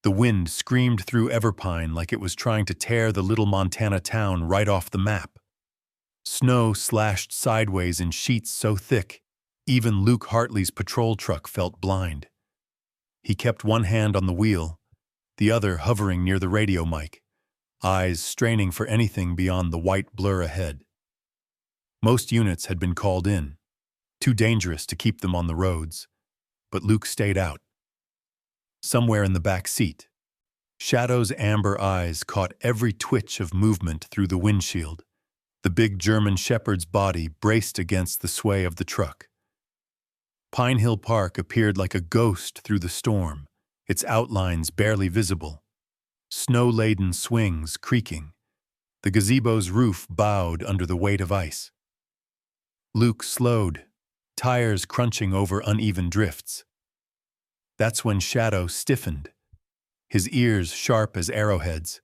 The wind screamed through Everpine like it was trying to tear the little Montana town right off the map. Snow slashed sideways in sheets so thick, even Luke Hartley's patrol truck felt blind. He kept one hand on the wheel, the other hovering near the radio mic, eyes straining for anything beyond the white blur ahead. Most units had been called in, too dangerous to keep them on the roads, but Luke stayed out. Somewhere in the back seat, Shadow's amber eyes caught every twitch of movement through the windshield. The big German shepherd's body braced against the sway of the truck. Pinehill Park appeared like a ghost through the storm, its outlines barely visible. Snow-laden swings creaking. The gazebo's roof bowed under the weight of ice. Luke slowed, tires crunching over uneven drifts. That's when Shadow stiffened, his ears sharp as arrowheads,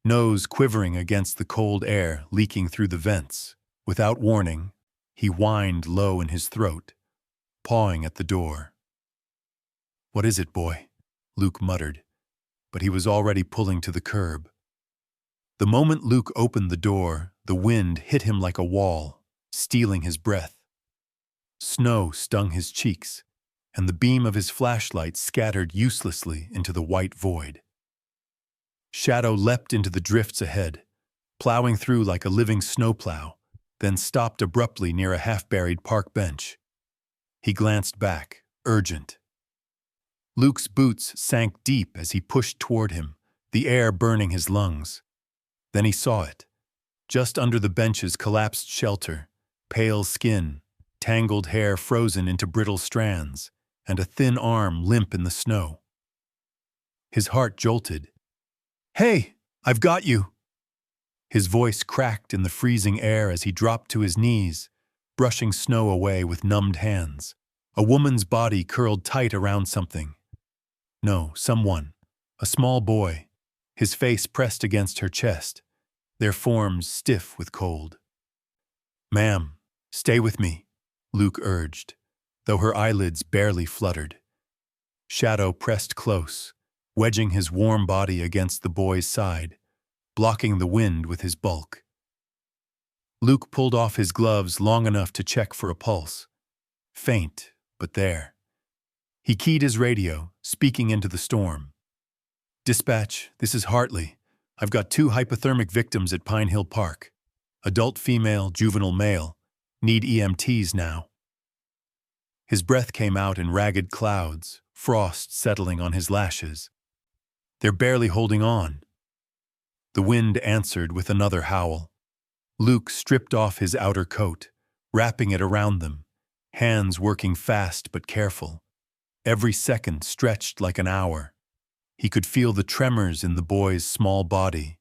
nose quivering against the cold air leaking through the vents. Without warning, he whined low in his throat, pawing at the door. "What is it, boy?" Luke muttered, but he was already pulling to the curb. The moment Luke opened the door, the wind hit him like a wall, stealing his breath. Snow stung his cheeks, and the beam of his flashlight scattered uselessly into the white void. Shadow leapt into the drifts ahead, plowing through like a living snowplow, then stopped abruptly near a half-buried park bench. He glanced back, urgent. Luke's boots sank deep as he pushed toward him, the air burning his lungs. Then he saw it. Just under the bench's collapsed shelter, pale skin, tangled hair frozen into brittle strands, and a thin arm limp in the snow. His heart jolted. "Hey, I've got you!" His voice cracked in the freezing air as he dropped to his knees, brushing snow away with numbed hands. A woman's body curled tight around something. No, someone. A small boy, his face pressed against her chest, their forms stiff with cold. "Ma'am, stay with me," Luke urged, though her eyelids barely fluttered. Shadow pressed close, wedging his warm body against the boy's side, blocking the wind with his bulk. Luke pulled off his gloves long enough to check for a pulse. Faint, but there. He keyed his radio, speaking into the storm. "Dispatch, this is Hartley. I've got 2 hypothermic victims at Pinehill Park. Adult female, juvenile male. Need EMTs now." His breath came out in ragged clouds, frost settling on his lashes. "They're barely holding on." The wind answered with another howl. Luke stripped off his outer coat, wrapping it around them, hands working fast but careful. Every second stretched like an hour. He could feel the tremors in the boy's small body,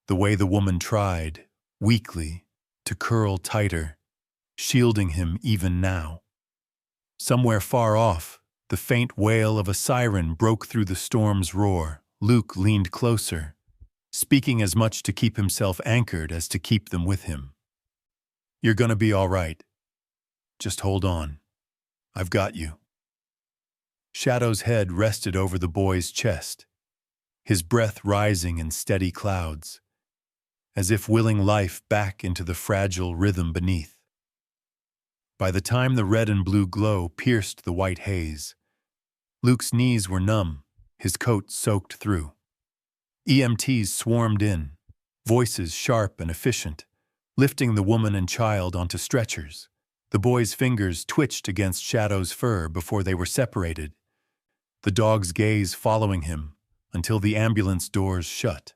the way the woman tried, weakly, to curl tighter, shielding him even now. Somewhere far off, the faint wail of a siren broke through the storm's roar. Luke leaned closer, speaking as much to keep himself anchored as to keep them with him. "You're gonna be all right. Just hold on. I've got you." Shadow's head rested over the boy's chest, his breath rising in steady clouds, as if willing life back into the fragile rhythm beneath. By the time the red and blue glow pierced the white haze, Luke's knees were numb, his coat soaked through. EMTs swarmed in, voices sharp and efficient, lifting the woman and child onto stretchers. The boy's fingers twitched against Shadow's fur before they were separated, the dog's gaze following him until the ambulance doors shut.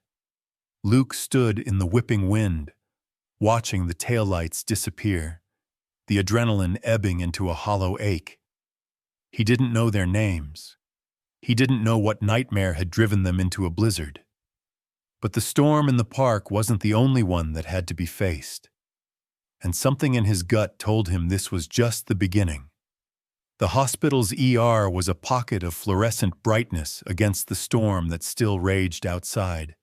Luke stood in the whipping wind, watching the taillights disappear, the adrenaline ebbing into a hollow ache. He didn't know their names. He didn't know what nightmare had driven them into a blizzard. But the storm in the park wasn't the only one that had to be faced. And something in his gut told him this was just the beginning. The hospital's ER was a pocket of fluorescent brightness against the storm that still raged outside.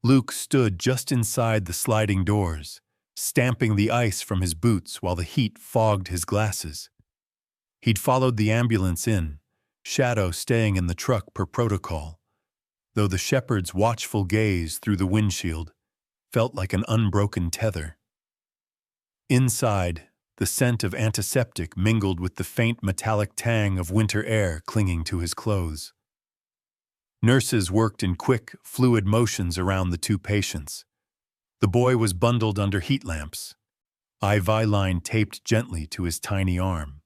Luke stood just inside the sliding doors, stamping the ice from his boots while the heat fogged his glasses. He'd followed the ambulance in, Shadow staying in the truck per protocol, though the shepherd's watchful gaze through the windshield felt like an unbroken tether. Inside, the scent of antiseptic mingled with the faint metallic tang of winter air clinging to his clothes. Nurses worked in quick, fluid motions around the two patients. The boy was bundled under heat lamps, IV line taped gently to his tiny arm.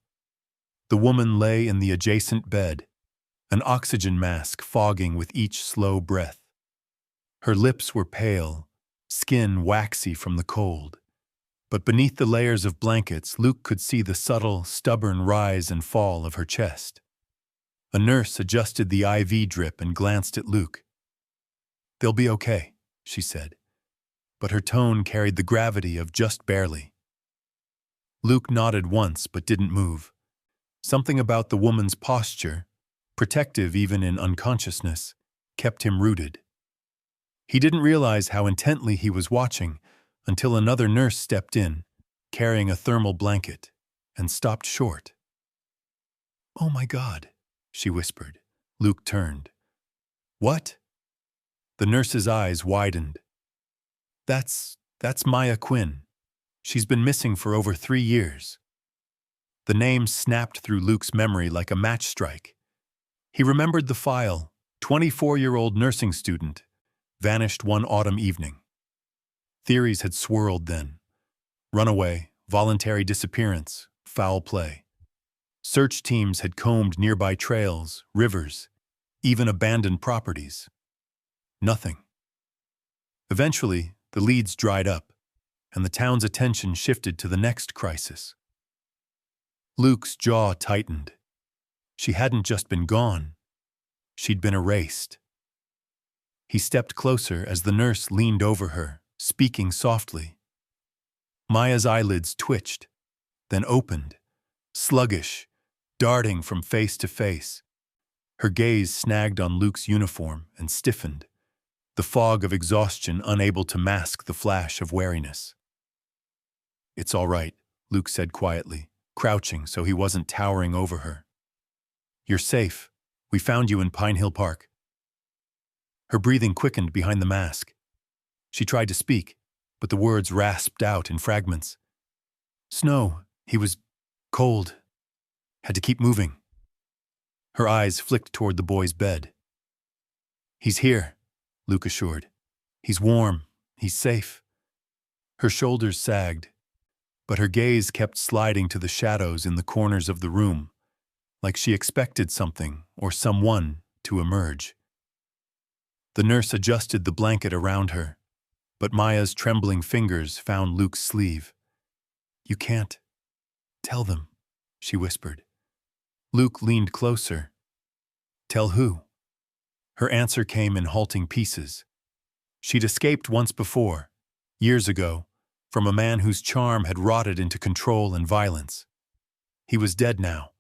The woman lay in the adjacent bed, an oxygen mask fogging with each slow breath. Her lips were pale, skin waxy from the cold. But beneath the layers of blankets, Luke could see the subtle, stubborn rise and fall of her chest. A nurse adjusted the IV drip and glanced at Luke. "They'll be okay," she said, but her tone carried the gravity of just barely. Luke nodded once but didn't move. Something about the woman's posture, protective even in unconsciousness, kept him rooted. He didn't realize how intently he was watching until another nurse stepped in, carrying a thermal blanket, and stopped short. "Oh my God," she whispered. Luke turned. "What?" The nurse's eyes widened. That's Maya Quinn. She's been missing for over 3 years." The name snapped through Luke's memory like a match strike. He remembered the file, 24-year-old nursing student, vanished one autumn evening. Theories had swirled then. Runaway, voluntary disappearance, foul play. Search teams had combed nearby trails, rivers, even abandoned properties. Nothing. Eventually, the leads dried up, and the town's attention shifted to the next crisis. Luke's jaw tightened. She hadn't just been gone. She'd been erased. He stepped closer as the nurse leaned over her, speaking softly. Maya's eyelids twitched, then opened, sluggish, darting from face to face. Her gaze snagged on Luke's uniform and stiffened, the fog of exhaustion unable to mask the flash of wariness. "It's all right," Luke said quietly, crouching so he wasn't towering over her. "You're safe. We found you in Pinehill Park." Her breathing quickened behind the mask. She tried to speak, but the words rasped out in fragments. "Snow. He was cold. Had to keep moving." Her eyes flicked toward the boy's bed. "He's here," Luke assured. "He's warm. He's safe." Her shoulders sagged, but her gaze kept sliding to the shadows in the corners of the room, like she expected something or someone to emerge. The nurse adjusted the blanket around her, but Maya's trembling fingers found Luke's sleeve. "You can't tell them," she whispered. Luke leaned closer. "Tell who?" Her answer came in halting pieces. She'd escaped once before, years ago, from a man whose charm had rotted into control and violence. He was dead now,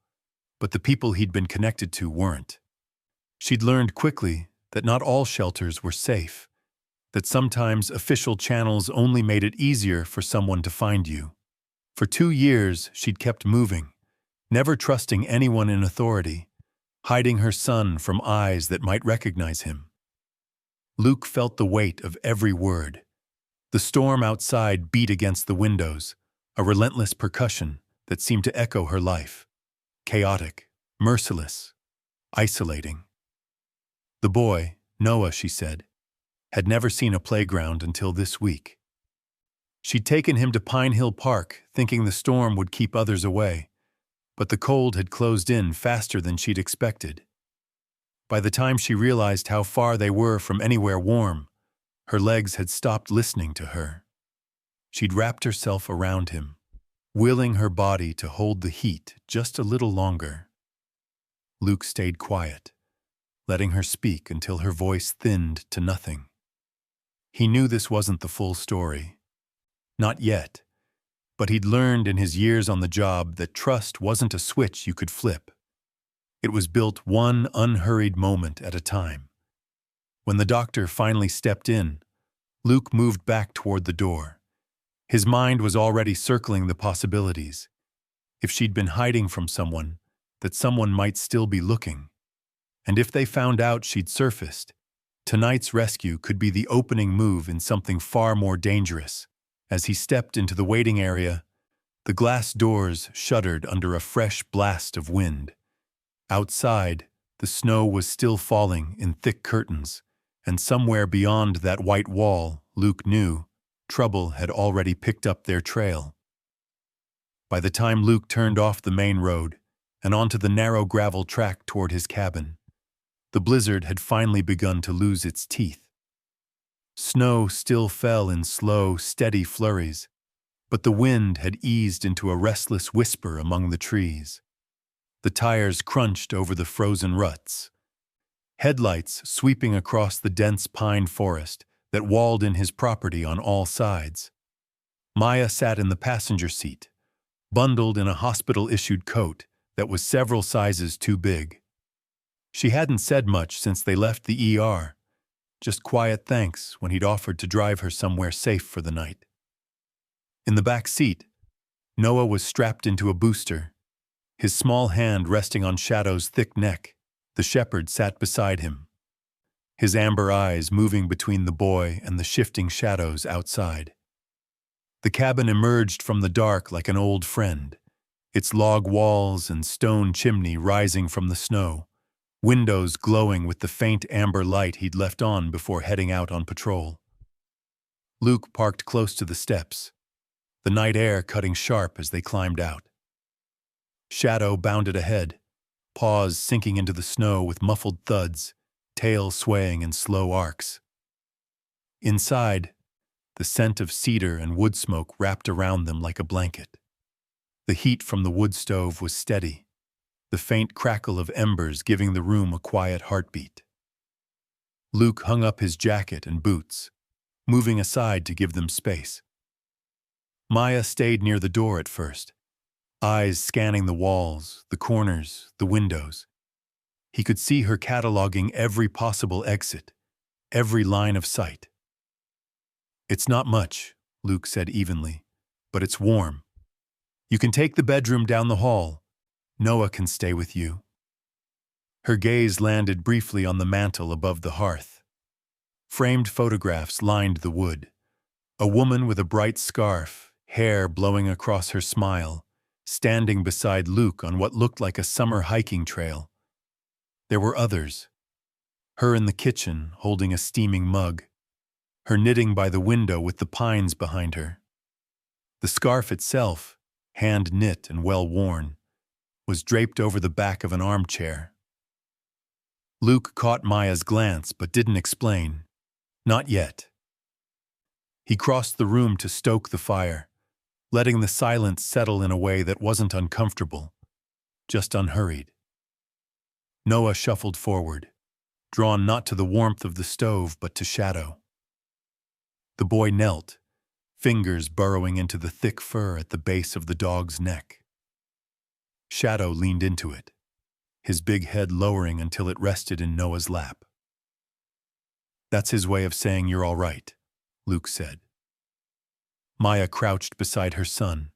but the people he'd been connected to weren't. She'd learned quickly that not all shelters were safe, that sometimes official channels only made it easier for someone to find you. For 2 years, she'd kept moving, never trusting anyone in authority, hiding her son from eyes that might recognize him. Luke felt the weight of every word. The storm outside beat against the windows, a relentless percussion that seemed to echo her life. Chaotic, merciless, isolating. The boy, Noah, she said, had never seen a playground until this week. She'd taken him to Pinehill Park, thinking the storm would keep others away, but the cold had closed in faster than she'd expected. By the time she realized how far they were from anywhere warm, her legs had stopped listening to her. She'd wrapped herself around him, willing her body to hold the heat just a little longer. Luke stayed quiet, letting her speak until her voice thinned to nothing. He knew this wasn't the full story. Not yet, but he'd learned in his years on the job that trust wasn't a switch you could flip. It was built one unhurried moment at a time. When the doctor finally stepped in, Luke moved back toward the door. His mind was already circling the possibilities. If she'd been hiding from someone, that someone might still be looking. And if they found out she'd surfaced, Tonight's rescue could be the opening move in something far more dangerous. As he stepped into the waiting area, the glass doors shuddered under a fresh blast of wind. Outside, the snow was still falling in thick curtains, and somewhere beyond that white wall, Luke knew, trouble had already picked up their trail. By the time Luke turned off the main road and onto the narrow gravel track toward his cabin, the blizzard had finally begun to lose its teeth. Snow still fell in slow, steady flurries, but the wind had eased into a restless whisper among the trees. The tires crunched over the frozen ruts. Headlights sweeping across the dense pine forest that walled in his property on all sides. Maya sat in the passenger seat, bundled in a hospital-issued coat that was several sizes too big. She hadn't said much since they left the ER, just quiet thanks when he'd offered to drive her somewhere safe for the night. In the back seat, Noah was strapped into a booster, his small hand resting on Shadow's thick neck. The shepherd sat beside him, his amber eyes moving between the boy and the shifting shadows outside. The cabin emerged from the dark like an old friend, its log walls and stone chimney rising from the snow, windows glowing with the faint amber light he'd left on before heading out on patrol. Luke parked close to the steps, the night air cutting sharp as they climbed out. Shadow bounded ahead, paws sinking into the snow with muffled thuds, tail swaying in slow arcs. Inside, the scent of cedar and wood smoke wrapped around them like a blanket. The heat from the wood stove was steady, the faint crackle of embers giving the room a quiet heartbeat. Luke hung up his jacket and boots, moving aside to give them space. Maya stayed near the door at first, eyes scanning the walls, the corners, the windows. He could see her cataloging every possible exit, every line of sight. "It's not much," Luke said evenly, "but it's warm. You can take the bedroom down the hall. Noah can stay with you." Her gaze landed briefly on the mantel above the hearth. Framed photographs lined the wood. A woman with a bright scarf, hair blowing across her smile, standing beside Luke on what looked like a summer hiking trail. There were others. Her in the kitchen, holding a steaming mug. Her knitting by the window with the pines behind her. The scarf itself, hand-knit and well-worn, was draped over the back of an armchair. Luke caught Maya's glance but didn't explain. Not yet. He crossed the room to stoke the fire, letting the silence settle in a way that wasn't uncomfortable, just unhurried. Noah shuffled forward, drawn not to the warmth of the stove but to shadow. The boy knelt, fingers burrowing into the thick fur at the base of the dog's neck. Shadow leaned into it, his big head lowering until it rested in Noah's lap. "That's his way of saying you're all right," Luke said. Maya crouched beside her son,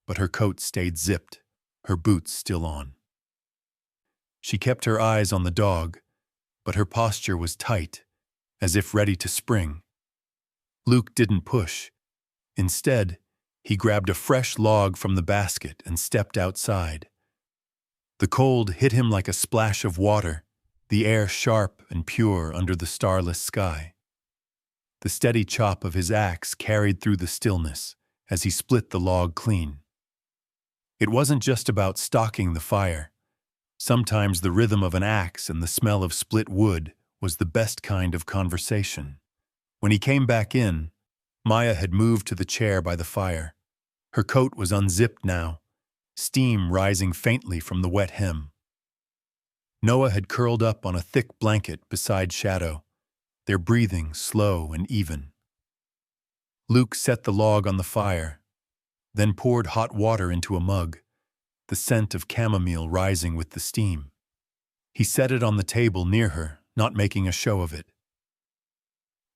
but her coat stayed zipped, her boots still on. She kept her eyes on the dog, but her posture was tight, as if ready to spring. Luke didn't push. Instead, he grabbed a fresh log from the basket and stepped outside. The cold hit him like a splash of water, the air sharp and pure under the starless sky. The steady chop of his axe carried through the stillness as he split the log clean. It wasn't just about stalking the fire. Sometimes the rhythm of an axe and the smell of split wood was the best kind of conversation. When he came back in, Maya had moved to the chair by the fire. Her coat was unzipped now, steam rising faintly from the wet hem. Noah had curled up on a thick blanket beside Shadow, their breathing slow and even. Luke set the log on the fire, then poured hot water into a mug, the scent of chamomile rising with the steam. He set it on the table near her, not making a show of it.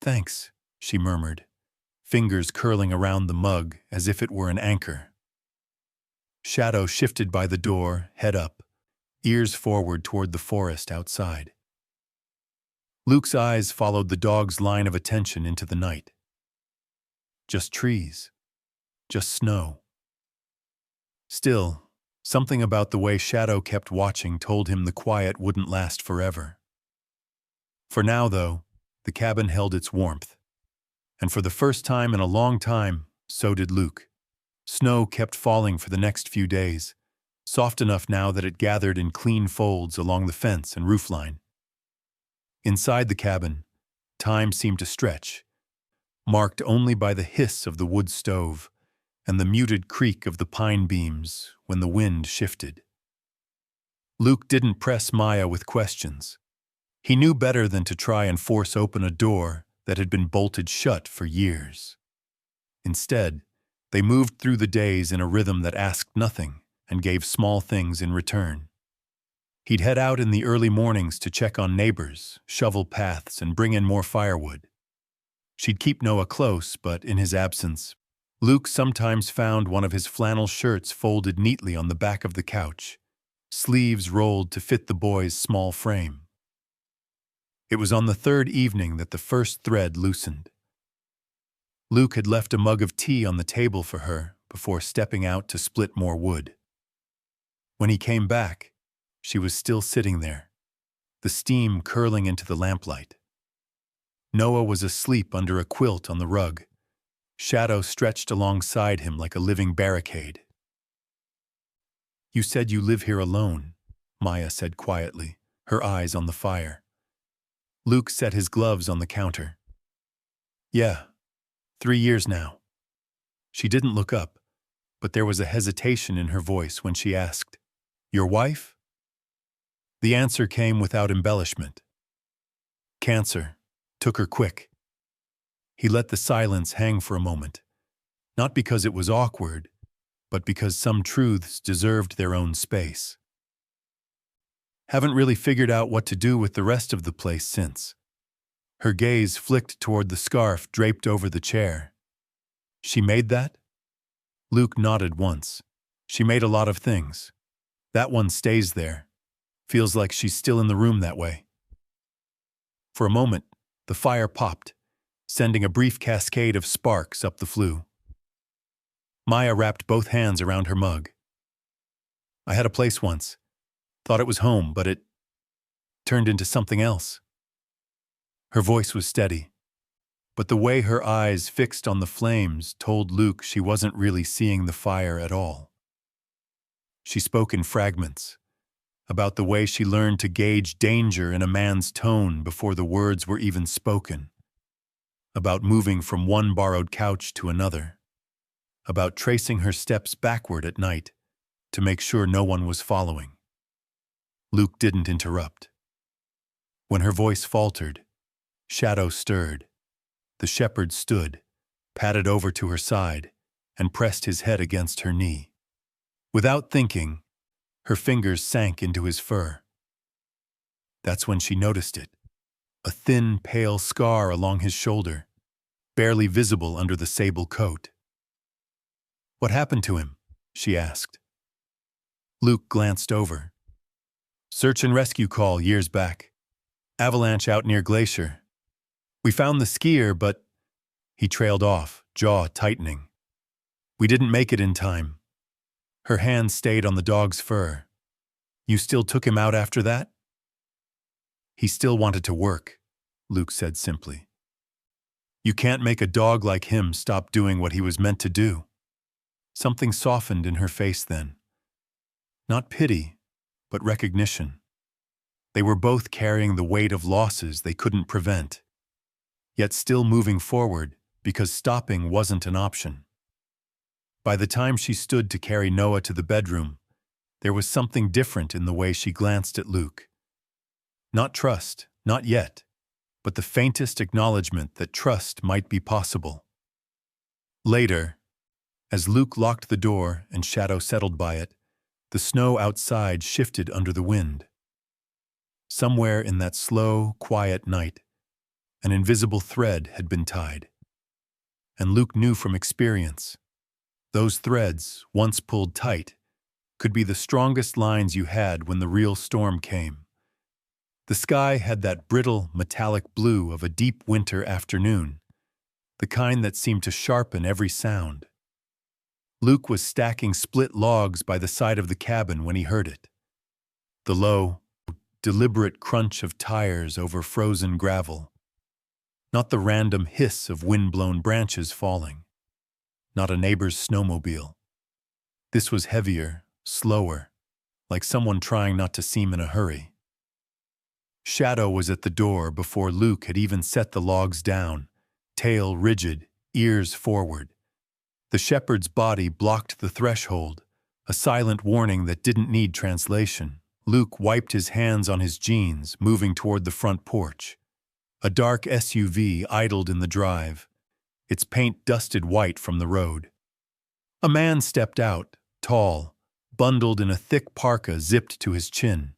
"Thanks," she murmured, fingers curling around the mug as if it were an anchor. Shadow shifted by the door, head up, ears forward toward the forest outside. Luke's eyes followed the dog's line of attention into the night. Just trees. Just snow. Still, something about the way Shadow kept watching told him the quiet wouldn't last forever. For now, though, the cabin held its warmth. And for the first time in a long time, so did Luke. Snow kept falling for the next few days, soft enough now that it gathered in clean folds along the fence and roofline. Inside the cabin, time seemed to stretch, marked only by the hiss of the wood stove and the muted creak of the pine beams when the wind shifted. Luke didn't press Maya with questions. He knew better than to try and force open a door that had been bolted shut for years. Instead, they moved through the days in a rhythm that asked nothing and gave small things in return. He'd head out in the early mornings to check on neighbors, shovel paths, and bring in more firewood. She'd keep Noah close, but in his absence, Luke sometimes found one of his flannel shirts folded neatly on the back of the couch, sleeves rolled to fit the boy's small frame. It was on the third evening that the first thread loosened. Luke had left a mug of tea on the table for her before stepping out to split more wood. When he came back, she was still sitting there, the steam curling into the lamplight. Noah was asleep under a quilt on the rug, Shadow stretched alongside him like a living barricade. "You said you live here alone," Maya said quietly, her eyes on the fire. Luke set his gloves on the counter. "Yeah, 3 years now." She didn't look up, but there was a hesitation in her voice when she asked, "Your wife?" The answer came without embellishment. "Cancer. Took her quick." He let the silence hang for a moment, not because it was awkward, but because some truths deserved their own space. "Haven't really figured out what to do with the rest of the place since." Her gaze flicked toward the scarf draped over the chair. "She made that?" Luke nodded once. "She made a lot of things. That one stays there. Feels like she's still in the room that way." For a moment, the fire popped, sending a brief cascade of sparks up the flue. Maya wrapped both hands around her mug. "I had a place once. Thought it was home, but it turned into something else." Her voice was steady, but the way her eyes fixed on the flames told Luke she wasn't really seeing the fire at all. She spoke in fragments, about the way she learned to gauge danger in a man's tone before the words were even spoken, about moving from one borrowed couch to another, about tracing her steps backward at night to make sure no one was following. Luke didn't interrupt. When her voice faltered, Shadow stirred. The shepherd stood, padded over to her side, and pressed his head against her knee. Without thinking, her fingers sank into his fur. That's when she noticed it, a thin, pale scar along his shoulder, barely visible under the sable coat. "What happened to him?" she asked. Luke glanced over. "Search and rescue call years back. Avalanche out near Glacier. We found the skier, but..." He trailed off, jaw tightening. "We didn't make it in time." Her hand stayed on the dog's fur. "You still took him out after that?" "He still wanted to work," Luke said simply. "You can't make a dog like him stop doing what he was meant to do." Something softened in her face then. Not pity, but recognition. They were both carrying the weight of losses they couldn't prevent, yet still moving forward because stopping wasn't an option. By the time she stood to carry Noah to the bedroom, there was something different in the way she glanced at Luke. Not trust, not yet, but the faintest acknowledgement that trust might be possible. Later, as Luke locked the door and Shadow settled by it, the snow outside shifted under the wind. Somewhere in that slow, quiet night, an invisible thread had been tied. And Luke knew from experience, those threads, once pulled tight, could be the strongest lines you had when the real storm came. The sky had that brittle, metallic blue of a deep winter afternoon, the kind that seemed to sharpen every sound. Luke was stacking split logs by the side of the cabin when he heard it. The low, deliberate crunch of tires over frozen gravel. Not the random hiss of wind-blown branches falling. Not a neighbor's snowmobile. This was heavier, slower, like someone trying not to seem in a hurry. Shadow was at the door before Luke had even set the logs down, tail rigid, ears forward. The shepherd's body blocked the threshold, a silent warning that didn't need translation. Luke wiped his hands on his jeans, moving toward the front porch. A dark SUV idled in the drive, its paint dusted white from the road. A man stepped out, tall, bundled in a thick parka zipped to his chin.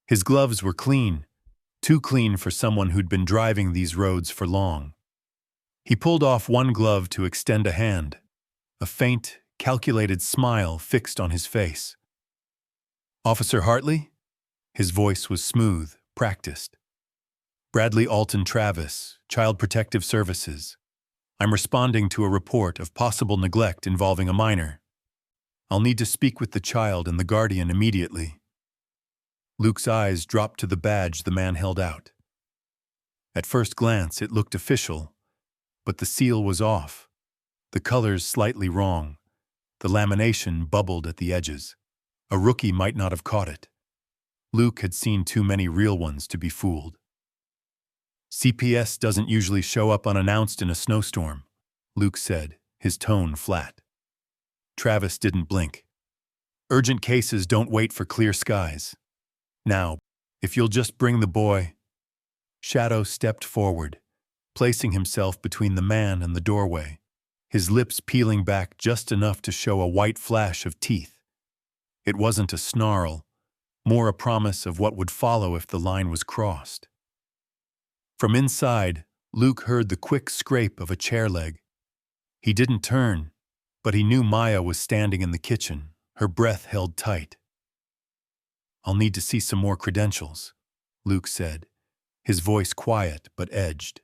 His gloves were clean, too clean for someone who'd been driving these roads for long. He pulled off one glove to extend a hand, a faint, calculated smile fixed on his face. "Officer Hartley?" His voice was smooth, practiced. "Bradley Alton Travis, Child Protective Services. I'm responding to a report of possible neglect involving a minor. I'll need to speak with the child and the guardian immediately." Luke's eyes dropped to the badge the man held out. At first glance, it looked official, but the seal was off, the colors slightly wrong, the lamination bubbled at the edges. A rookie might not have caught it. Luke had seen too many real ones to be fooled. "CPS doesn't usually show up unannounced in a snowstorm," Luke said, his tone flat. Travis didn't blink. "Urgent cases don't wait for clear skies. Now, if you'll just bring the boy." Shadow stepped forward, placing himself between the man and the doorway, his lips peeling back just enough to show a white flash of teeth. It wasn't a snarl, more a promise of what would follow if the line was crossed. From inside, Luke heard the quick scrape of a chair leg. He didn't turn, but he knew Maya was standing in the kitchen, her breath held tight. "I'll need to see some more credentials," Luke said, his voice quiet but edged.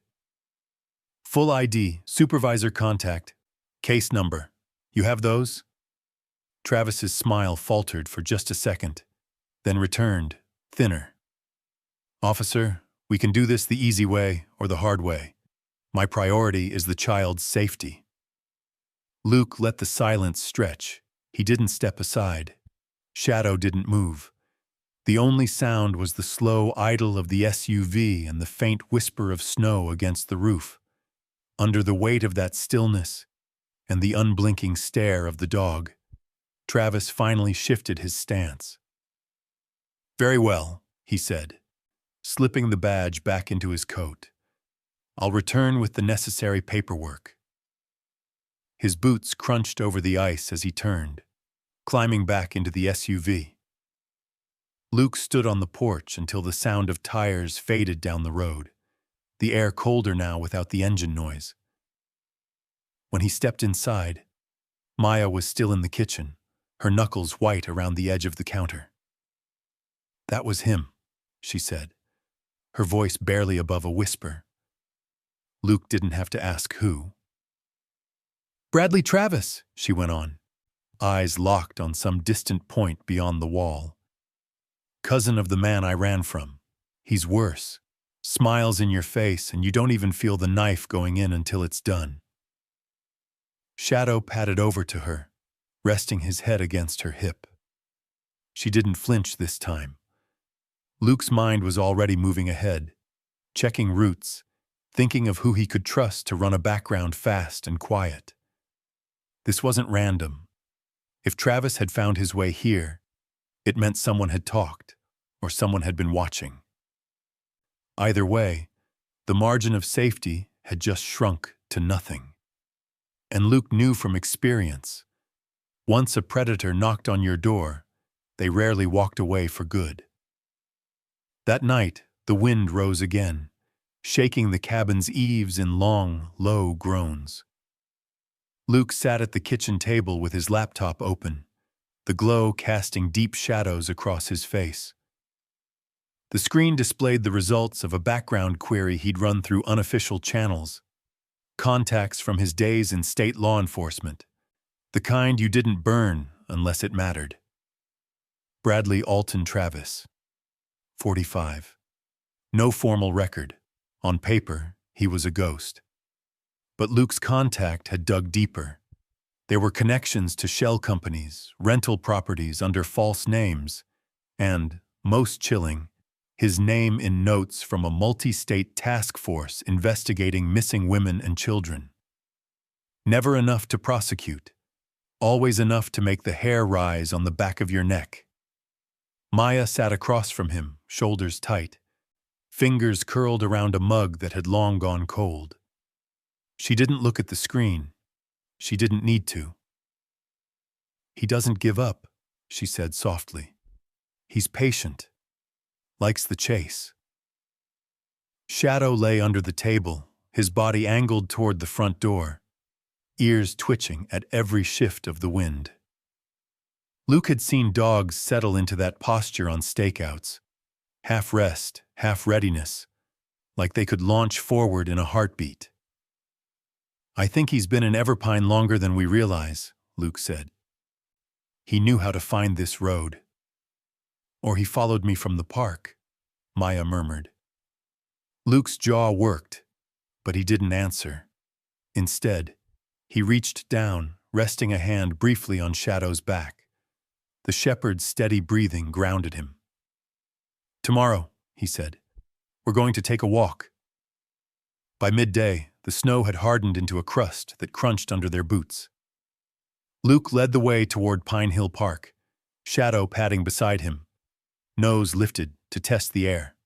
"Full ID, supervisor contact, case number. You have those?" Travis's smile faltered for just a second, then returned, thinner. "Officer, we can do this the easy way or the hard way. My priority is the child's safety." Luke let the silence stretch. He didn't step aside. Shadow didn't move. The only sound was the slow idle of the SUV and the faint whisper of snow against the roof. Under the weight of that stillness and the unblinking stare of the dog, Travis finally shifted his stance. "Very well," he said, slipping the badge back into his coat. "I'll return with the necessary paperwork." His boots crunched over the ice as he turned, climbing back into the SUV. Luke stood on the porch until the sound of tires faded down the road, the air colder now without the engine noise. When he stepped inside, Maya was still in the kitchen, her knuckles white around the edge of the counter. "That was him," she said, her voice barely above a whisper. Luke didn't have to ask who. "Bradley Travis," she went on, eyes locked on some distant point beyond the wall. "Cousin of the man I ran from. He's worse. Smiles in your face and you don't even feel the knife going in until it's done." Shadow padded over to her, resting his head against her hip. She didn't flinch this time. Luke's mind was already moving ahead, checking routes, thinking of who he could trust to run a background fast and quiet. This wasn't random. If Travis had found his way here, it meant someone had talked, or someone had been watching. Either way, the margin of safety had just shrunk to nothing. And Luke knew from experience, once a predator knocked on your door, they rarely walked away for good. That night, the wind rose again, shaking the cabin's eaves in long, low groans. Luke sat at the kitchen table with his laptop open, the glow casting deep shadows across his face. The screen displayed the results of a background query he'd run through unofficial channels, contacts from his days in state law enforcement, the kind you didn't burn unless it mattered. Bradley Alton Travis, 45. No formal record. On paper, he was a ghost. But Luke's contact had dug deeper. There were connections to shell companies, rental properties under false names, and, most chilling, his name in notes from a multi-state task force investigating missing women and children. Never enough to prosecute, always enough to make the hair rise on the back of your neck. Maya sat across from him, shoulders tight, fingers curled around a mug that had long gone cold. She didn't look at the screen. She didn't need to. "He doesn't give up," she said softly. "He's patient. Likes the chase." Shadow lay under the table, his body angled toward the front door, ears twitching at every shift of the wind. Luke had seen dogs settle into that posture on stakeouts, half rest, half readiness, like they could launch forward in a heartbeat. "I think he's been in Everpine longer than we realize," Luke said. "He knew how to find this road." "Or he followed me from the park," Maya murmured. Luke's jaw worked, but he didn't answer. Instead, he reached down, resting a hand briefly on Shadow's back. The shepherd's steady breathing grounded him. "Tomorrow," he said, "we're going to take a walk." By midday, the snow had hardened into a crust that crunched under their boots. Luke led the way toward Pinehill Park, Shadow padding beside him, nose lifted to test the air.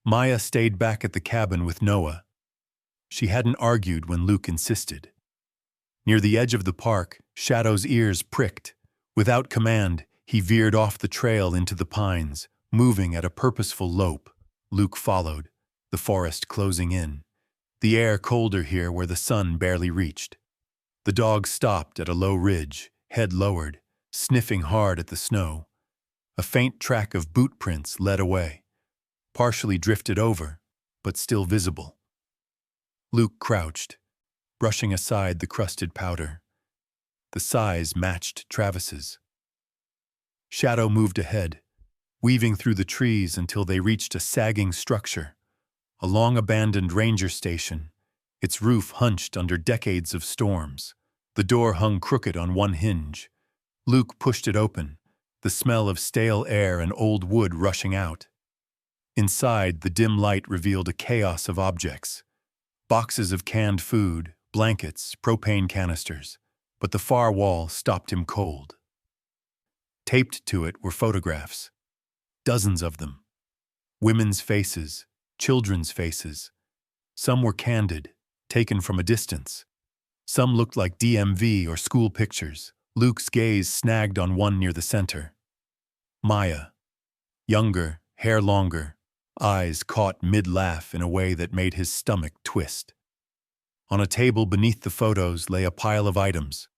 Maya stayed back at the cabin with Noah. She hadn't argued when Luke insisted. Near the edge of the park, Shadow's ears pricked. Without command, he veered off the trail into the pines, moving at a purposeful lope. Luke followed, the forest closing in, the air colder here where the sun barely reached. The dog stopped at a low ridge, head lowered, sniffing hard at the snow. A faint track of boot prints led away, partially drifted over, but still visible. Luke crouched, brushing aside the crusted powder. The size matched Travis's. Shadow moved ahead, weaving through the trees until they reached a sagging structure, a long-abandoned ranger station, its roof hunched under decades of storms. The door hung crooked on one hinge. Luke pushed it open, the smell of stale air and old wood rushing out. Inside, the dim light revealed a chaos of objects. Boxes of canned food, blankets, propane canisters, but the far wall stopped him cold. Taped to it were photographs, dozens of them. Women's faces, children's faces. Some were candid, taken from a distance. Some looked like DMV or school pictures. Luke's gaze snagged on one near the center. Maya. Younger, hair longer, eyes caught mid-laugh in a way that made his stomach twist. On a table beneath the photos lay a pile of items.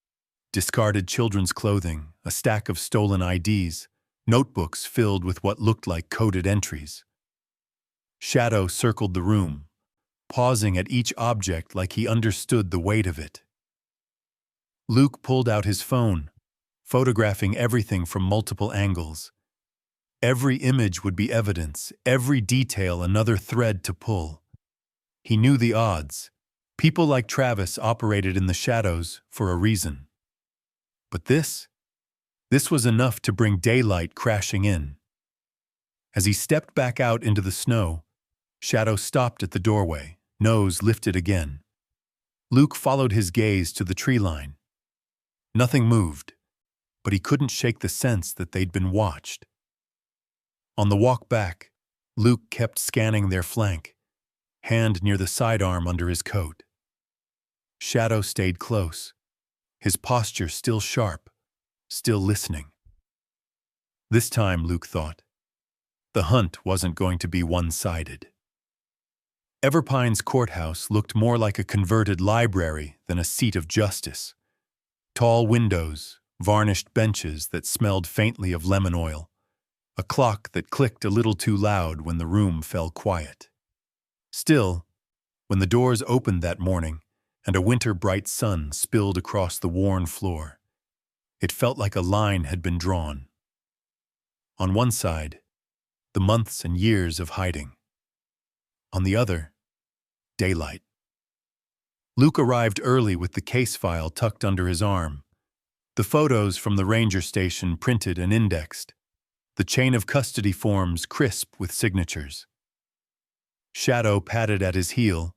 Discarded children's clothing, a stack of stolen IDs, notebooks filled with what looked like coded entries. Shadow circled the room, pausing at each object like he understood the weight of it. Luke pulled out his phone, photographing everything from multiple angles. Every image would be evidence, every detail another thread to pull. He knew the odds. People like Travis operated in the shadows for a reason. But this was enough to bring daylight crashing in. As he stepped back out into the snow, Shadow stopped at the doorway, nose lifted again. Luke followed his gaze to the tree line. Nothing moved, but he couldn't shake the sense that they'd been watched. On the walk back, Luke kept scanning their flank, hand near the sidearm under his coat. Shadow stayed close, his posture still sharp, still listening. This time, Luke thought, the hunt wasn't going to be one-sided. Everpine's courthouse looked more like a converted library than a seat of justice. Tall windows, varnished benches that smelled faintly of lemon oil, a clock that clicked a little too loud when the room fell quiet. Still, when the doors opened that morning and a winter-bright sun spilled across the worn floor, it felt like a line had been drawn. On one side, the months and years of hiding. On the other, daylight. Luke arrived early with the case file tucked under his arm, the photos from the ranger station printed and indexed, the chain of custody forms crisp with signatures. Shadow padded at his heel,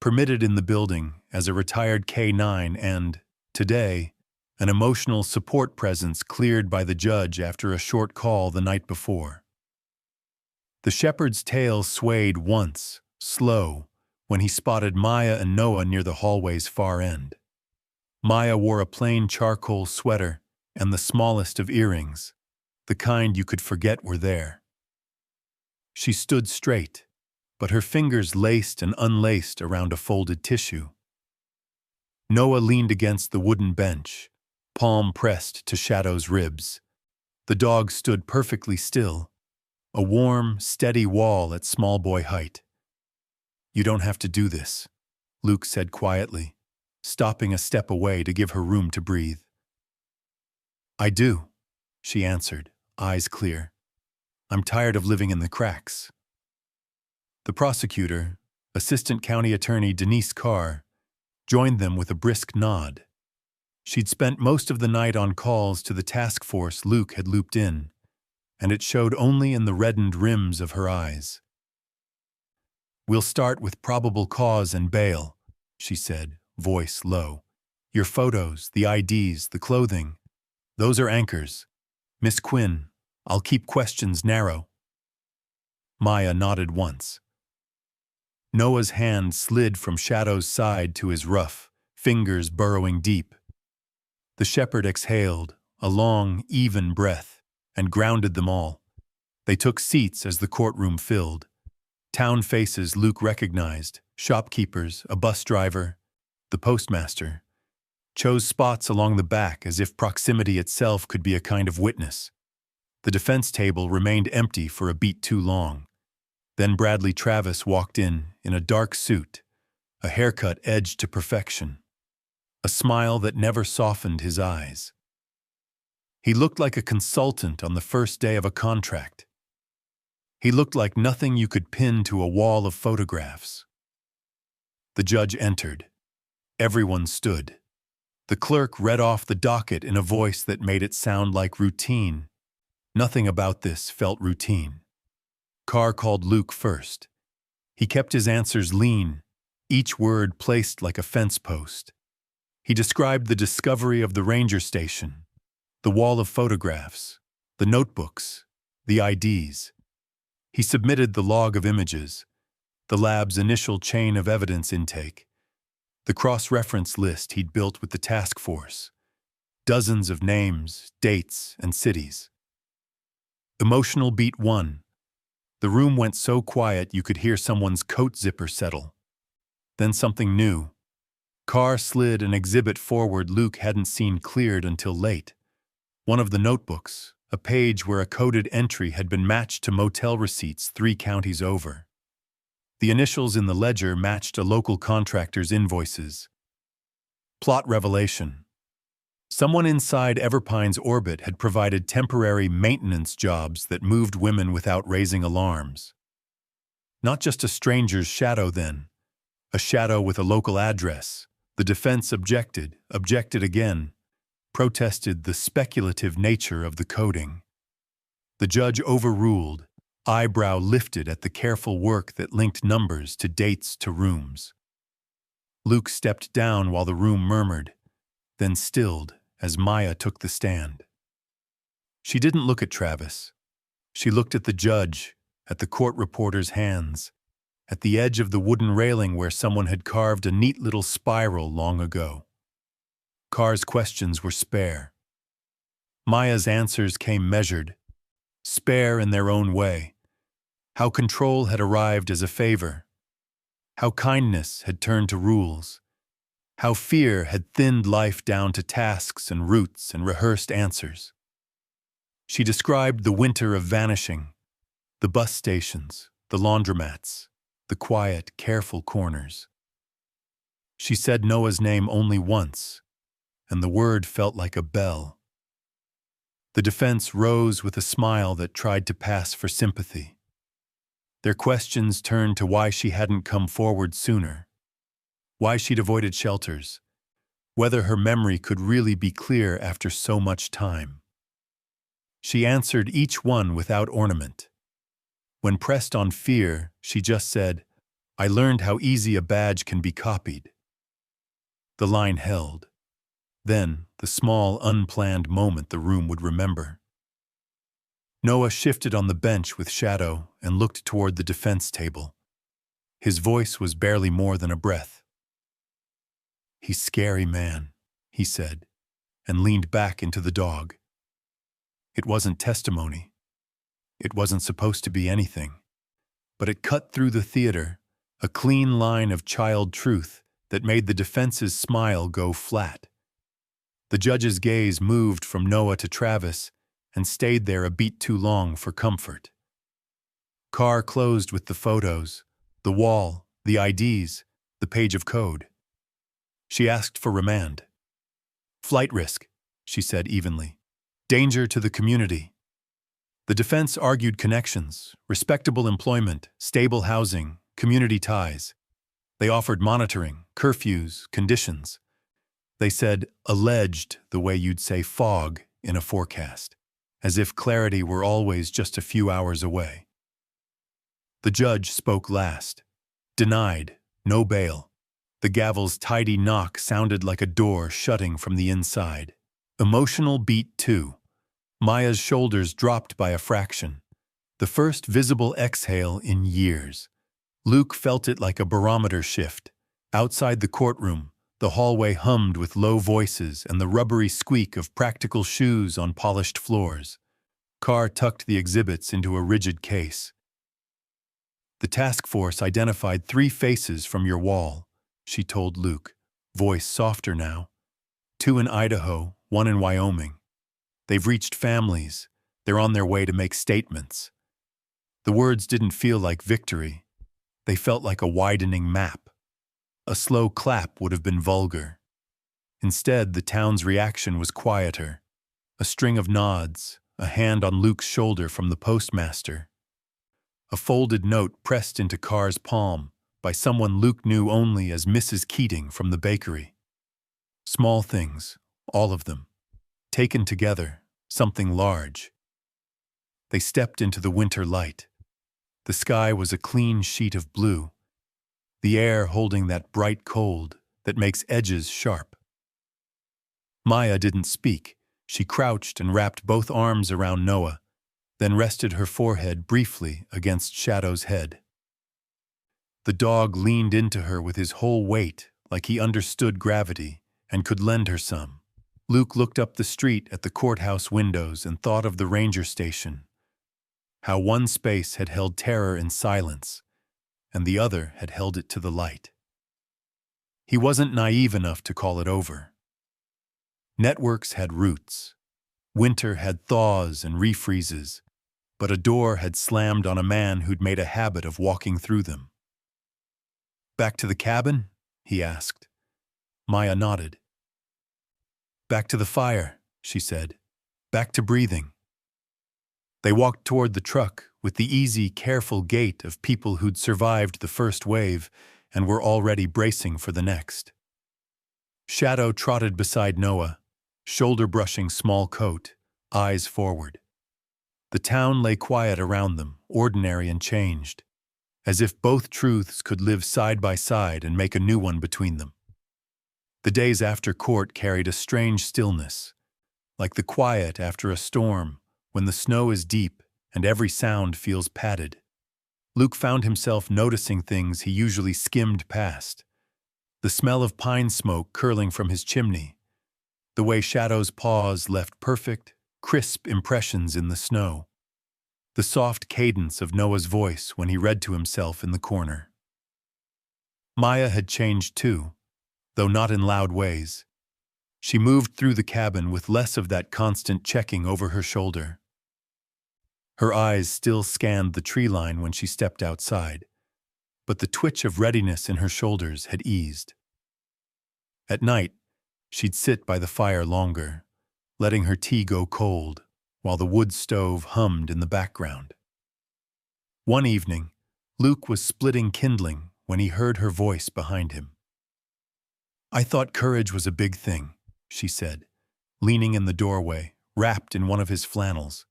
permitted in the building as a retired K-9 and, today, an emotional support presence cleared by the judge after a short call the night before. The shepherd's tail swayed once, slow, when he spotted Maya and Noah near the hallway's far end. Maya wore a plain charcoal sweater and the smallest of earrings, the kind you could forget were there. She stood straight, but her fingers laced and unlaced around a folded tissue. Noah leaned against the wooden bench, palm pressed to Shadow's ribs. The dog stood perfectly still, a warm, steady wall at small boy height. "You don't have to do this," Luke said quietly, stopping a step away to give her room to breathe. "I do," she answered, eyes clear. "I'm tired of living in the cracks." The prosecutor, Assistant County Attorney Denise Carr, joined them with a brisk nod. She'd spent most of the night on calls to the task force Luke had looped in, and it showed only in the reddened rims of her eyes. "We'll start with probable cause and bail," she said, voice low. "Your photos, the IDs, the clothing, those are anchors. Miss Quinn, I'll keep questions narrow." Maya nodded once. Noah's hand slid from Shadow's side to his ruff, fingers burrowing deep. The shepherd exhaled, a long, even breath, and grounded them all. They took seats as the courtroom filled. Town faces Luke recognized, shopkeepers, a bus driver, the postmaster, chose spots along the back as if proximity itself could be a kind of witness. The defense table remained empty for a beat too long. Then Bradley Travis walked in a dark suit, a haircut edged to perfection, a smile that never softened his eyes. He looked like a consultant on the first day of a contract. He looked like nothing you could pin to a wall of photographs. The judge entered. Everyone stood. The clerk read off the docket in a voice that made it sound like routine. Nothing about this felt routine. Carr called Luke first. He kept his answers lean, each word placed like a fence post. He described the discovery of the ranger station, the wall of photographs, the notebooks, the IDs. He submitted the log of images, the lab's initial chain of evidence intake, the cross-reference list he'd built with the task force, dozens of names, dates, and cities. Emotional beat 1. The room went so quiet you could hear someone's coat zipper settle. Then something new. Carr slid an exhibit forward Luke hadn't seen cleared until late. One of the notebooks, a page where a coded entry had been matched to motel receipts 3 counties over. The initials in the ledger matched a local contractor's invoices. Plot revelation. Someone inside Everpine's orbit had provided temporary maintenance jobs that moved women without raising alarms. Not just a stranger's shadow then, a shadow with a local address. The defense objected again, protested the speculative nature of the coding. The judge overruled, eyebrow lifted at the careful work that linked numbers to dates to rooms. Luke stepped down while the room murmured, then stilled as Maya took the stand. She didn't look at Travis. She looked at the judge, at the court reporter's hands, at the edge of the wooden railing where someone had carved a neat little spiral long ago. Carr's questions were spare. Maya's answers came measured, spare in their own way. How control had arrived as a favor. How kindness had turned to rules. How fear had thinned life down to tasks and routes and rehearsed answers. She described the winter of vanishing, the bus stations, the laundromats, the quiet, careful corners. She said Noah's name only once, and the word felt like a bell. The defense rose with a smile that tried to pass for sympathy. Their questions turned to why she hadn't come forward sooner, why she'd avoided shelters, whether her memory could really be clear after so much time. She answered each one without ornament. When pressed on fear, she just said, "I learned how easy a badge can be copied." The line held. Then, the small, unplanned moment the room would remember. Noah shifted on the bench with Shadow and looked toward the defense table. His voice was barely more than a breath. "He's scary, man," he said, and leaned back into the dog. It wasn't testimony. It wasn't supposed to be anything. But it cut through the theater, a clean line of child truth that made the defense's smile go flat. The judge's gaze moved from Noah to Travis and stayed there a beat too long for comfort. Carr closed with the photos, the wall, the IDs, the page of code. She asked for remand. "Flight risk," she said evenly. "Danger to the community." The defense argued connections, respectable employment, stable housing, community ties. They offered monitoring, curfews, conditions. They said alleged the way you'd say fog in a forecast, as if clarity were always just a few hours away. The judge spoke last. Denied, no bail. The gavel's tidy knock sounded like a door shutting from the inside. Emotional beat too. Maya's shoulders dropped by a fraction. The first visible exhale in years. Luke felt it like a barometer shift. Outside the courtroom, the hallway hummed with low voices and the rubbery squeak of practical shoes on polished floors. Carr tucked the exhibits into a rigid case. "The task force identified 3 faces from your wall," she told Luke, voice softer now. 2 in Idaho, 1 in Wyoming. They've reached families. They're on their way to make statements. The words didn't feel like victory. They felt like a widening map. A slow clap would have been vulgar. Instead, the town's reaction was quieter. A string of nods, a hand on Luke's shoulder from the postmaster. A folded note pressed into Carr's palm by someone Luke knew only as Mrs. Keating from the bakery. Small things, all of them. Taken together, something large. They stepped into the winter light. The sky was a clean sheet of blue, the air holding that bright cold that makes edges sharp. Maya didn't speak. She crouched and wrapped both arms around Noah, then rested her forehead briefly against Shadow's head. The dog leaned into her with his whole weight, like he understood gravity and could lend her some. Luke looked up the street at the courthouse windows and thought of the ranger station. How one space had held terror in silence, and the other had held it to the light. He wasn't naive enough to call it over. Networks had roots. Winter had thaws and refreezes, but a door had slammed on a man who'd made a habit of walking through them. "Back to the cabin?" he asked. Maya nodded. "Back to the fire," she said. "Back to breathing." They walked toward the truck with the easy, careful gait of people who'd survived the first wave and were already bracing for the next. Shadow trotted beside Noah, shoulder-brushing small coat, eyes forward. The town lay quiet around them, ordinary and changed, as if both truths could live side by side and make a new one between them. The days after court carried a strange stillness, like the quiet after a storm when the snow is deep and every sound feels padded. Luke found himself noticing things he usually skimmed past. The smell of pine smoke curling from his chimney, the way Shadow's paws left perfect, crisp impressions in the snow, the soft cadence of Noah's voice when he read to himself in the corner. Maya had changed too, though not in loud ways. She moved through the cabin with less of that constant checking over her shoulder. Her eyes still scanned the tree line when she stepped outside, but the twitch of readiness in her shoulders had eased. At night, she'd sit by the fire longer, letting her tea go cold while the wood stove hummed in the background. One evening, Luke was splitting kindling when he heard her voice behind him. "I thought courage was a big thing," she said, leaning in the doorway, wrapped in one of his flannels,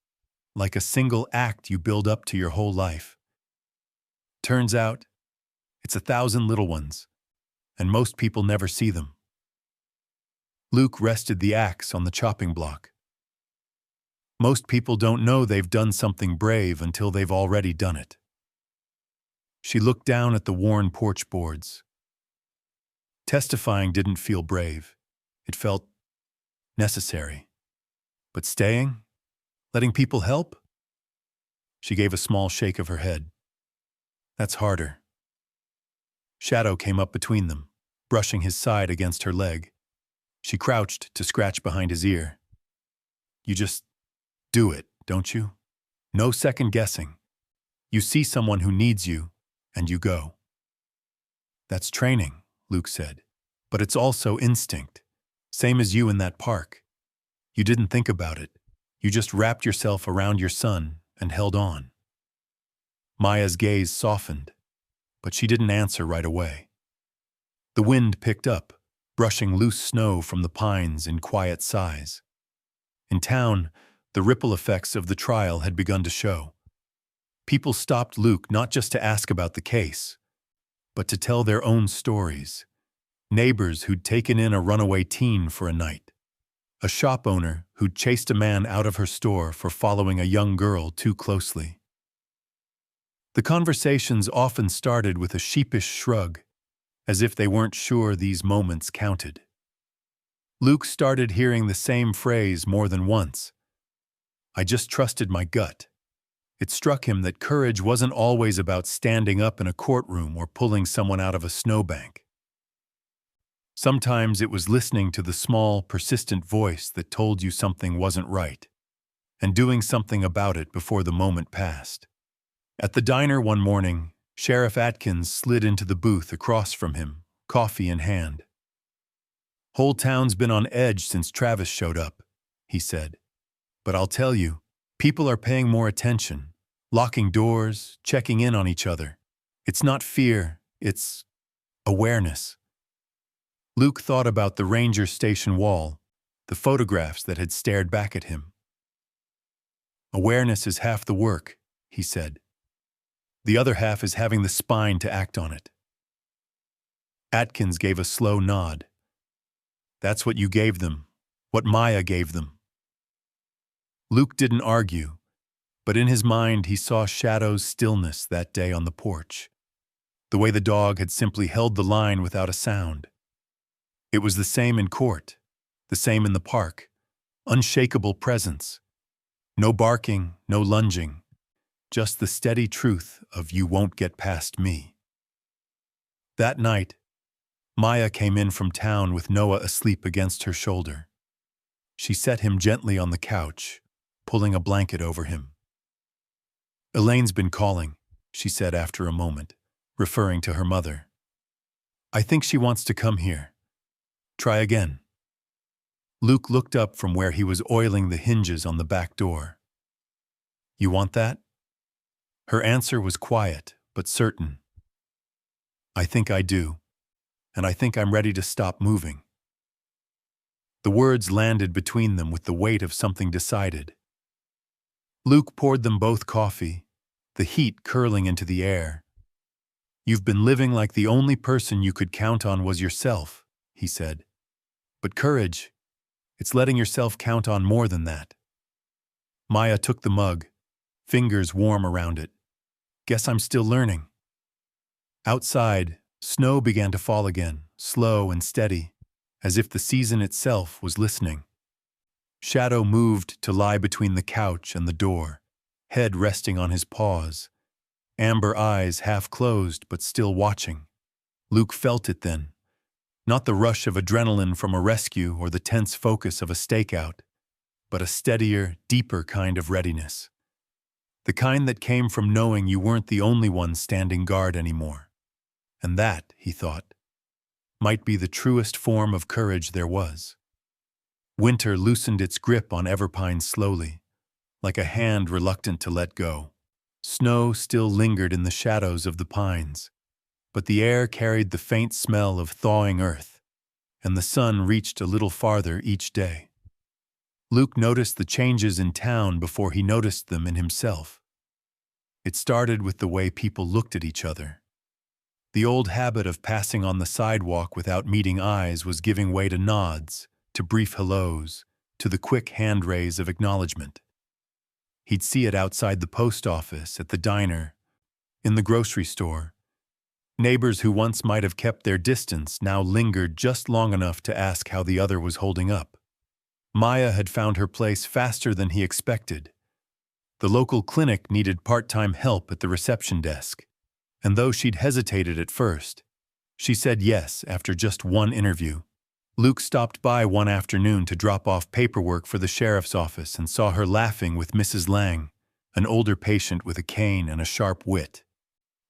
like a single act you build up to your whole life. Turns out, it's 1,000 little ones, and most people never see them. Luke rested the axe on the chopping block. Most people don't know they've done something brave until they've already done it. She looked down at the worn porch boards. Testifying didn't feel brave. It felt necessary. But staying? Letting people help? She gave a small shake of her head. That's harder. Shadow came up between them, brushing his side against her leg. She crouched to scratch behind his ear. You just do it, don't you? No second guessing. You see someone who needs you, and you go. That's training, Luke said, but it's also instinct. Same as you in that park. You didn't think about it. You just wrapped yourself around your son and held on. Maya's gaze softened, but she didn't answer right away. The wind picked up, brushing loose snow from the pines in quiet sighs. In town, the ripple effects of the trial had begun to show. People stopped Luke not just to ask about the case, but to tell their own stories. Neighbors who'd taken in a runaway teen for a night. A shop owner who'd chased a man out of her store for following a young girl too closely. The conversations often started with a sheepish shrug, as if they weren't sure these moments counted. Luke started hearing the same phrase more than once. I just trusted my gut. It struck him that courage wasn't always about standing up in a courtroom or pulling someone out of a snowbank. Sometimes it was listening to the small, persistent voice that told you something wasn't right, and doing something about it before the moment passed. At the diner one morning, Sheriff Atkins slid into the booth across from him, coffee in hand. Whole town's been on edge since Travis showed up, he said. But I'll tell you, people are paying more attention, locking doors, checking in on each other. It's not fear, it's awareness. Luke thought about the ranger station wall, the photographs that had stared back at him. Awareness is half the work, he said. The other half is having the spine to act on it. Atkins gave a slow nod. That's what you gave them, what Maya gave them. Luke didn't argue, but in his mind he saw Shadow's stillness that day on the porch, the way the dog had simply held the line without a sound. It was the same in court, the same in the park, unshakable presence. No barking, no lunging, just the steady truth of you won't get past me. That night, Maya came in from town with Noah asleep against her shoulder. She set him gently on the couch, pulling a blanket over him. Elaine's been calling, she said after a moment, referring to her mother. I think she wants to come here. Try again. Luke looked up from where he was oiling the hinges on the back door. You want that? Her answer was quiet, but certain. I think I do, and I think I'm ready to stop moving. The words landed between them with the weight of something decided. Luke poured them both coffee, the heat curling into the air. You've been living like the only person you could count on was yourself, he said. But courage, it's letting yourself count on more than that. Maya took the mug, fingers warm around it. Guess I'm still learning. Outside, snow began to fall again, slow and steady, as if the season itself was listening. Shadow moved to lie between the couch and the door, head resting on his paws, amber eyes half closed but still watching. Luke felt it then. Not the rush of adrenaline from a rescue or the tense focus of a stakeout, but a steadier, deeper kind of readiness. The kind that came from knowing you weren't the only one standing guard anymore. And that, he thought, might be the truest form of courage there was. Winter loosened its grip on Everpine slowly, like a hand reluctant to let go. Snow still lingered in the shadows of the pines, but the air carried the faint smell of thawing earth, and the sun reached a little farther each day. Luke noticed the changes in town before he noticed them in himself. It started with the way people looked at each other. The old habit of passing on the sidewalk without meeting eyes was giving way to nods, to brief hellos, to the quick hand raise of acknowledgement. He'd see it outside the post office, at the diner, in the grocery store. Neighbors who once might have kept their distance now lingered just long enough to ask how the other was holding up. Maya had found her place faster than he expected. The local clinic needed part-time help at the reception desk, and though she'd hesitated at first, she said yes after just one interview. Luke stopped by one afternoon to drop off paperwork for the sheriff's office and saw her laughing with Mrs. Lang, an older patient with a cane and a sharp wit.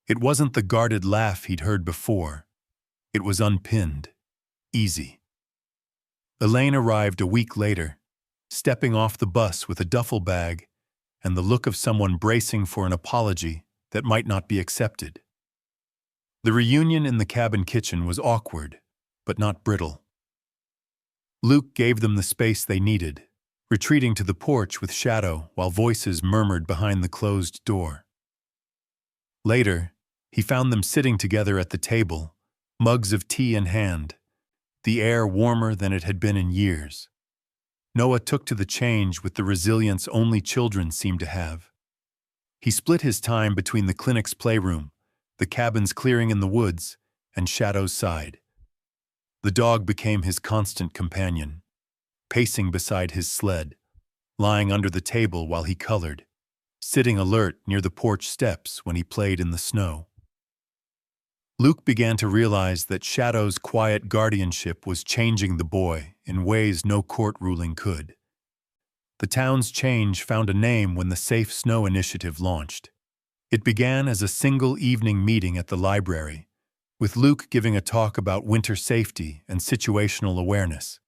It wasn't the guarded laugh he'd heard before. It was unpinned, easy. Elaine arrived a week later, stepping off the bus with a duffel bag and the look of someone bracing for an apology that might not be accepted. The reunion in the cabin kitchen was awkward, but not brittle. Luke gave them the space they needed, retreating to the porch with Shadow while voices murmured behind the closed door. Later, he found them sitting together at the table, mugs of tea in hand, the air warmer than it had been in years. Noah took to the change with the resilience only children seem to have. He split his time between the clinic's playroom, the cabin's clearing in the woods, and Shadow's side. The dog became his constant companion, pacing beside his sled, lying under the table while he colored, sitting alert near the porch steps when he played in the snow. Luke began to realize that Shadow's quiet guardianship was changing the boy in ways no court ruling could. The town's change found a name when the Safe Snow Initiative launched. It began as a single evening meeting at the library, with Luke giving a talk about winter safety and situational awareness.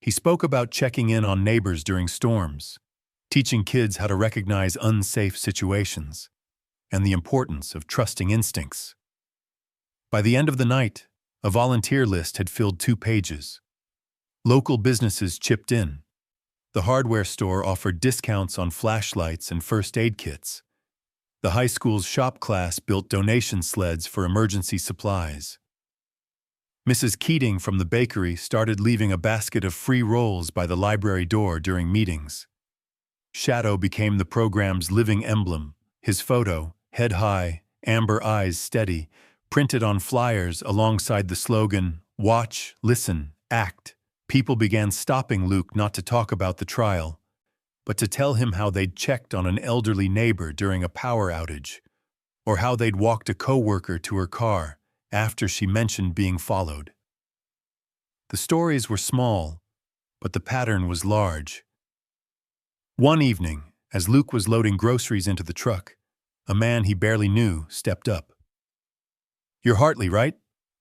He spoke about checking in on neighbors during storms, teaching kids how to recognize unsafe situations, and the importance of trusting instincts. By the end of the night, a volunteer list had filled 2 pages. Local businesses chipped in. The hardware store offered discounts on flashlights and first aid kits. The high school's shop class built donation sleds for emergency supplies. Mrs. Keating from the bakery started leaving a basket of free rolls by the library door during meetings. Shadow became the program's living emblem, his photo, head high, amber eyes steady, printed on flyers alongside the slogan, "Watch, listen, act." People began stopping Luke not to talk about the trial, but to tell him how they'd checked on an elderly neighbor during a power outage, or how they'd walked a coworker to her car after she mentioned being followed. The stories were small, but the pattern was large. One evening, as Luke was loading groceries into the truck, a man he barely knew stepped up. "You're Hartley, right?"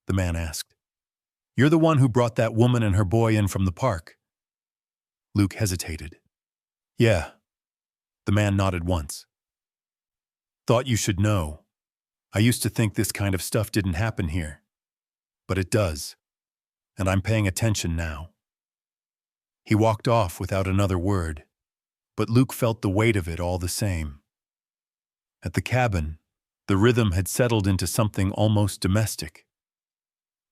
the man asked. "You're the one who brought that woman and her boy in from the park." Luke hesitated. "Yeah." The man nodded once. "Thought you should know. I used to think this kind of stuff didn't happen here. But it does. And I'm paying attention now." He walked off without another word, but Luke felt the weight of it all the same. At the cabin, the rhythm had settled into something almost domestic.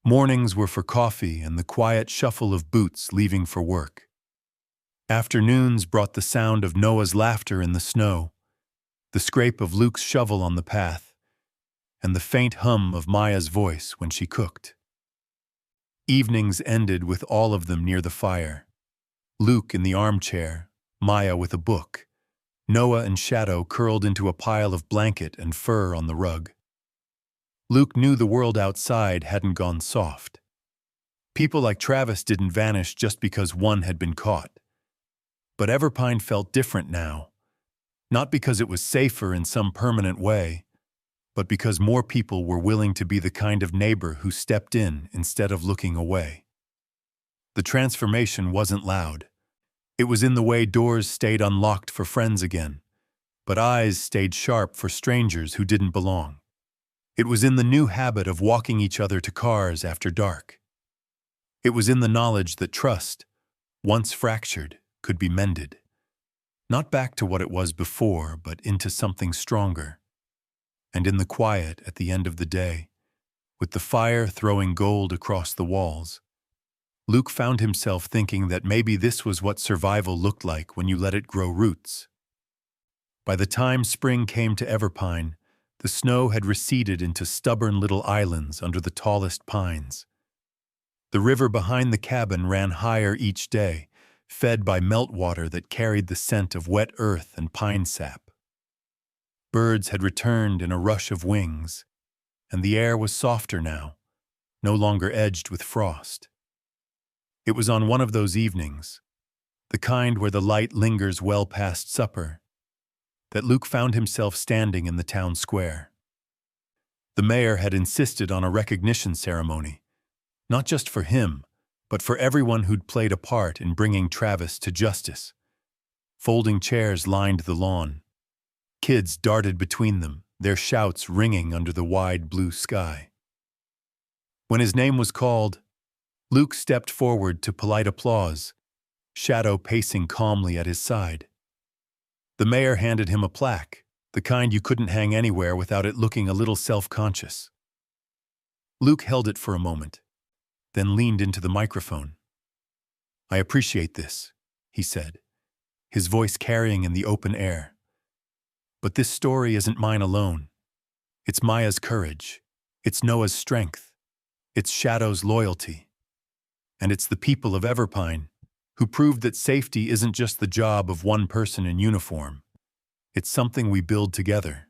Mornings were for coffee and the quiet shuffle of boots leaving for work. Afternoons brought the sound of Noah's laughter in the snow, the scrape of Luke's shovel on the path, and the faint hum of Maya's voice when she cooked. Evenings ended with all of them near the fire. Luke in the armchair, Maya with a book, Noah and Shadow curled into a pile of blanket and fur on the rug. Luke knew the world outside hadn't gone soft. People like Travis didn't vanish just because one had been caught. But Everpine felt different now. Not because it was safer in some permanent way, but because more people were willing to be the kind of neighbor who stepped in instead of looking away. The transformation wasn't loud. It was in the way doors stayed unlocked for friends again, but eyes stayed sharp for strangers who didn't belong. It was in the new habit of walking each other to cars after dark. It was in the knowledge that trust, once fractured, could be mended. Not back to what it was before, but into something stronger. And in the quiet at the end of the day, with the fire throwing gold across the walls, Luke found himself thinking that maybe this was what survival looked like when you let it grow roots. By the time spring came to Everpine, the snow had receded into stubborn little islands under the tallest pines. The river behind the cabin ran higher each day, fed by meltwater that carried the scent of wet earth and pine sap. Birds had returned in a rush of wings, and the air was softer now, no longer edged with frost. It was on one of those evenings, the kind where the light lingers well past supper, that Luke found himself standing in the town square. The mayor had insisted on a recognition ceremony, not just for him, but for everyone who'd played a part in bringing Travis to justice. Folding chairs lined the lawn. Kids darted between them, their shouts ringing under the wide blue sky. When his name was called, Luke stepped forward to polite applause, Shadow pacing calmly at his side. The mayor handed him a plaque, the kind you couldn't hang anywhere without it looking a little self-conscious. Luke held it for a moment, then leaned into the microphone. "I appreciate this," he said, his voice carrying in the open air. "But this story isn't mine alone. It's Maya's courage. It's Noah's strength. It's Shadow's loyalty. And it's the people of Everpine who proved that safety isn't just the job of one person in uniform. It's something we build together."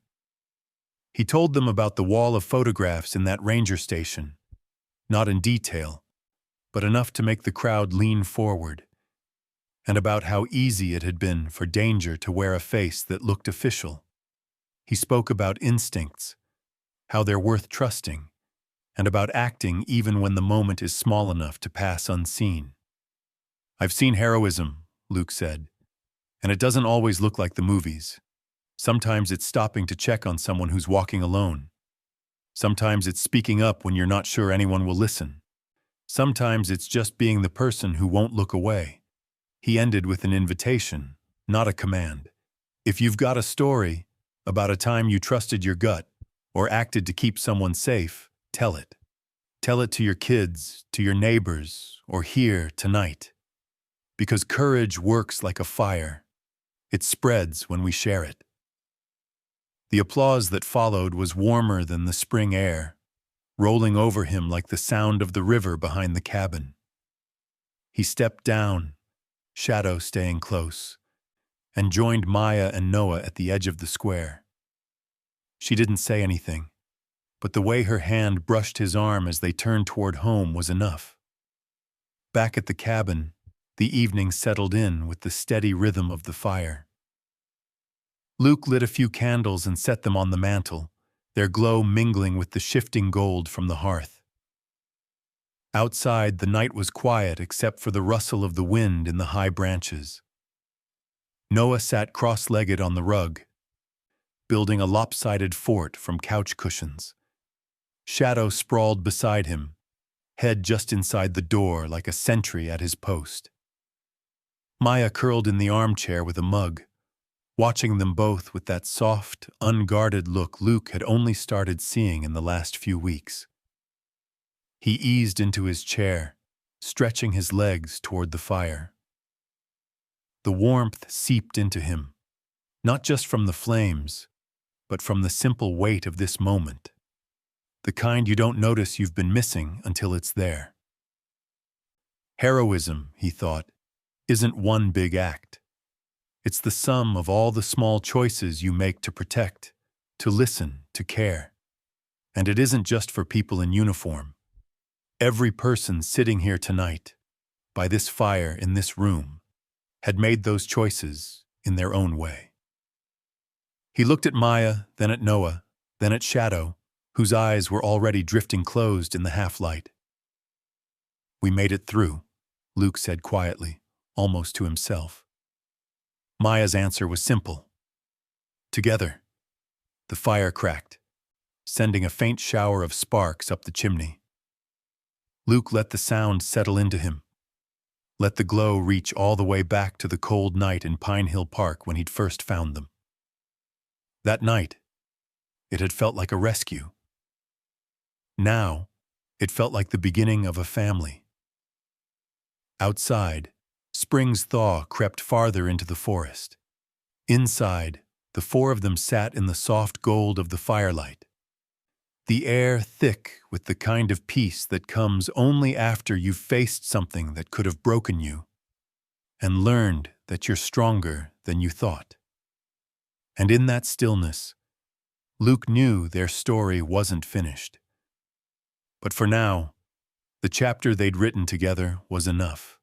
He told them about the wall of photographs in that ranger station, not in detail, but enough to make the crowd lean forward, and about how easy it had been for danger to wear a face that looked official. He spoke about instincts, how they're worth trusting, and about acting even when the moment is small enough to pass unseen. "I've seen heroism," Luke said, "and it doesn't always look like the movies. Sometimes it's stopping to check on someone who's walking alone. Sometimes it's speaking up when you're not sure anyone will listen. Sometimes it's just being the person who won't look away." He ended with an invitation, not a command. "If you've got a story about a time you trusted your gut or acted to keep someone safe, tell it. Tell it to your kids, to your neighbors, or here tonight. Because courage works like a fire. It spreads when we share it." The applause that followed was warmer than the spring air, rolling over him like the sound of the river behind the cabin. He stepped down, Shadow staying close, and joined Maya and Noah at the edge of the square. She didn't say anything, but the way her hand brushed his arm as they turned toward home was enough. Back at the cabin, the evening settled in with the steady rhythm of the fire. Luke lit a few candles and set them on the mantel, their glow mingling with the shifting gold from the hearth. Outside, the night was quiet except for the rustle of the wind in the high branches. Noah sat cross-legged on the rug, building a lopsided fort from couch cushions. Shadow sprawled beside him, head just inside the door like a sentry at his post. Maya curled in the armchair with a mug, watching them both with that soft, unguarded look Luke had only started seeing in the last few weeks. He eased into his chair, stretching his legs toward the fire. The warmth seeped into him, not just from the flames, but from the simple weight of this moment. The kind you don't notice you've been missing until it's there. Heroism, he thought, isn't one big act. It's the sum of all the small choices you make to protect, to listen, to care. And it isn't just for people in uniform. Every person sitting here tonight, by this fire in this room, had made those choices in their own way. He looked at Maya, then at Noah, then at Shadow, whose eyes were already drifting closed in the half-light. "We made it through," Luke said quietly, almost to himself. Maya's answer was simple. "Together." The fire cracked, sending a faint shower of sparks up the chimney. Luke let the sound settle into him. Let the glow reach all the way back to the cold night in Pinehill Park when he'd first found them. That night, it had felt like a rescue. Now, it felt like the beginning of a family. Outside, spring's thaw crept farther into the forest. Inside, the four of them sat in the soft gold of the firelight. The air thick with the kind of peace that comes only after you've faced something that could have broken you and learned that you're stronger than you thought. And in that stillness, Luke knew their story wasn't finished. But for now, the chapter they'd written together was enough.